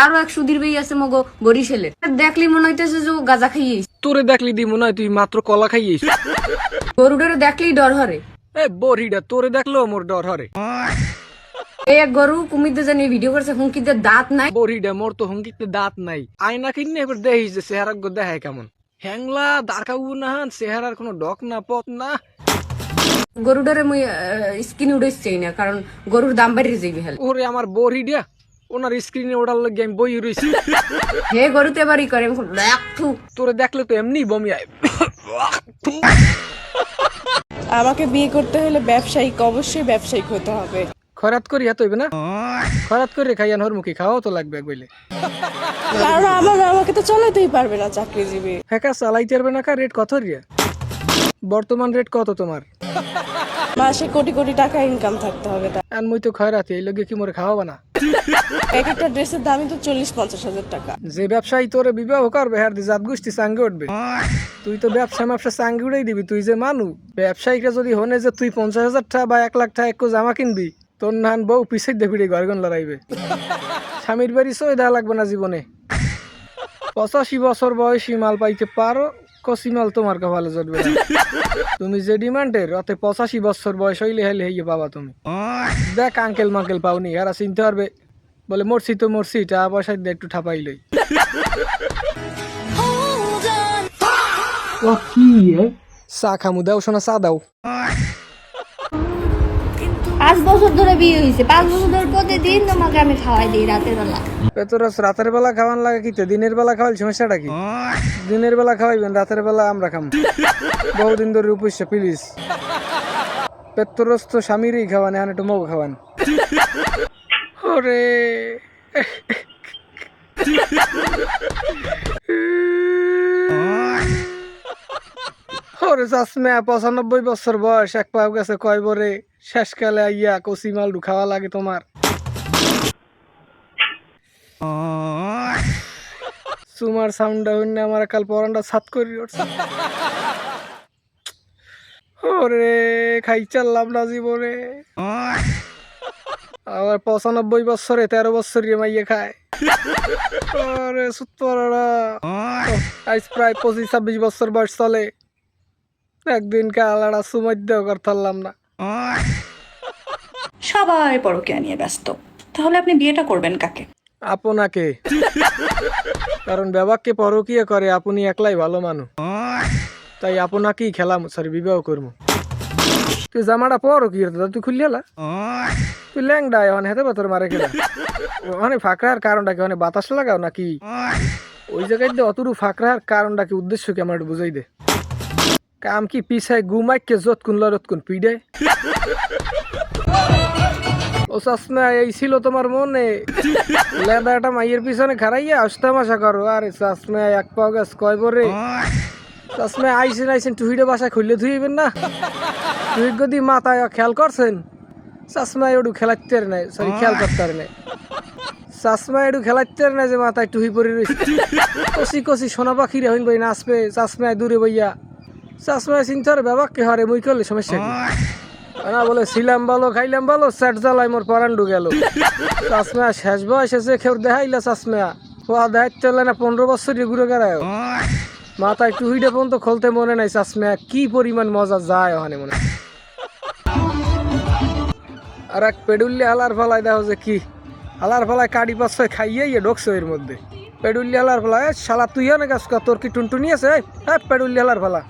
আরো এক সুধীর ভাই আছে মগো বরিশালে, দেখলি মনে হইতেছে যে ও গাঁজা খাইয়েছে। তোরে দেখলি দি মনে হয় তুই মাত্র কলা খাইয়েছ। গরুটারে দেখলেই ডর হরে। এ বড়িটা তোরে দেখলো মোর ডর হরে। এই এক গরু কুমিরতে জানি ভিডিও করছে, হুঙ্কিতে দাঁত নাই। বড়িটা মোর তো হুঙ্কিতে দাঁত নাই, আয়না কিনে এবার দেখিস যে চেহারা দেখায় কেমন হ্যাংলা দাঁড়কাবু না, চেহারার কোনো ডক না পথ না। গরুটারে মুই স্কিন উড়েছ চাই না, কারণ গরুর দাম বাড়িয়ে যাইবে হেল। ওরে আমার বড়িটা ওনার স্ক্রিনে ওঠার লাগে আমি বই রয়েছি। হে গরুতে বাড়ি করে আমি লাখু। তোরে দেখলে তো এমনি বমি আয়। আমাকে বিয়ে করতে হলে ব্যবসায়িক, অবশ্যই ব্যবসায়িক হতে হবে। খরাত করি এত হইবে না, খরাত করে খাইয়ান হর মুখে খাওয়াও তো লাগবে বলে। কারণ আমাকে তো চালাতেই পারবে না চাকরিজীবী। হ্যাঁ চালাইতে পারবে না, রেট কত রিয়া? বর্তমান রেট কত তোমার? মাসে কোটি কোটি টাকা ইনকাম থাকতে হবে। আর মুই তো খয়রাতি, এই লগে কি মোরে খাওয়াবা না? এক একটা ড্রেসের দামই তো 40-50 হাজার টাকা। যে ব্যবসায়ী তোরে বিবাহ করবে হ্যাঁ জাত গোষ্ঠী চাঙ্গে উঠবে। তুই তো ব্যবসা চাঙ্গে উড়াই দিবি। তুই যে মানু ব্যবসায়ীরা যদি হনে যে তুই 50,000 টাকা বা 1 লাখ টাকা একটু জামা কিনবি, তোর নান বউ পিছিয়ে দেবিড়ি ঘরগন লড়াইবে। স্বামীর বাড়ি সই দেওয়া লাগবে না জীবনে। 85 বছর বয়সী মাল পাইতে পারো, কষি মাল তোমার কপালে জটবে না। তুমি যে ডিমান্ডের অতে 85 বছর বয়স হইলে হইয়ে পাবা তুমি। দেখ আঙ্কেল মাঙ্কেল পাওনি, এরা চিনতে পারবে বলে মরছি তো মরছি, টাকা পয়সা দিয়ে একটু ঠাপাইলই। চা খামু দাও শোনা, চা দাও। 5 বছর ধরে বিয়ে হয়েছে, 5 বছর ধরে প্রতিদিন তোমাকে আমি খাওয়াই দিই রাতের বেলা। পেতরস রাতের বেলা খাওয়ান লাগে কি? দিনের বেলা খাওয়াইল সমস্যাটা কি? দিনের বেলা খাওয়াইবেন, রাতের বেলা আমরা খাম। বহুদিন ধরে উপস্য প্লিজ। পেতরস তো স্বামীরই খাওয়ান, এখন একটু মগ খাওয়ান। ওরে ওরে চাষমে 95 বছর বয়স, এক পাও গেছে কয় বরে, শেষকালে আইয়া কচি মাল খাওয়া লাগে তোমার। সুমার সাউন্ডটা হইনে আমার কাল পরানটা ছাত করি উঠছে। ওরে খাই চাললাম না জীবনে। আবার 95 বছরে 13 বছর মাইয়ে খায়। ওরে সুতরারা আজ প্রায় 25-26 বছর বয়স চলে। একদিন কালাড়া সুমাই দেও করতাম না। সবাই পরকীয়া নিয়ে ব্যস্ত, তাহলে আপনি বিয়েটা করবেন কাকে? আপনাকে। কারণ ব্যবাককে পরকীয়া করে, আপনি একলাই ভালো মানুষ, তাই আপনাকেই খেলাম, সরি বিবাহ করবো। তুই জামাটা পরকীয়া তুই খুললি হলা, তুই ল্যাংডা এখন হেতে পাথর মারে খেলা। ওখানে ফাঁকড়ার কারণটা কি? ওখানে বাতাস লাগাও নাকি? ওই জায়গায় অতটু ফাঁকড়ার কারণটা কি, উদ্দেশ্য কি আমার একটু বুঝাই দে। কাম কি পিছায় গুমাইকে যতক্ষণ লড়তক্ষণ পিডে? ও চাষমা এই ছিল তোমার মনে? লেদাটা মাইয়ের পিছনে খারাইয়া অষ্টামাশা করো। আরে চাষমা এক পাও গাছ কয় বরে। চাষমা আইসেন টুহিডে বাসায় খুললে ধুইবেন না? তুই যদি মাথায় খেয়াল করছেন, চাষমা একটু খেলাইতে নাই, সরি খেয়াল করতে নাই। চাষমা একটু খেলাইতে নাই যে মাথায় টুহি পরে রয়েছে। কষি কষি সোনা পাখিরে হইন বই নাচবে, চাষমায় দূরে বইয়া। চাষমায় চিন্তার ব্যাপারকে হারে মুই করলে সমস্যা কি? না বলে ছিলাম ভালো খাইলাম ভালো, স্যাট জ্বালাই মোর পরান্ডু গেল। চাষমা শেষ বয়স এসে খেউ দেখাইলা। চাষমা পোয়া দেখাইতে চলে না, 15 বছর ঘুরে গেড়ায়। মাথায় টুহিটা পর্যন্ত খুলতে মনে নাই। চাষমা কি পরিমাণ মজা যায় ওখানে মনে। আর এক পেডুল্লি হালার ফালাই দেখো যে কি হালার ফালায় কাটি পাঁচ খাইয়ে ঢোকছো এর মধ্যে। পেডুল্লি হালার ফালা শালা তুই অনেক কাজ কর, তোর কি টুনটুনি আছে? পেডুল্লি হালার ফালা।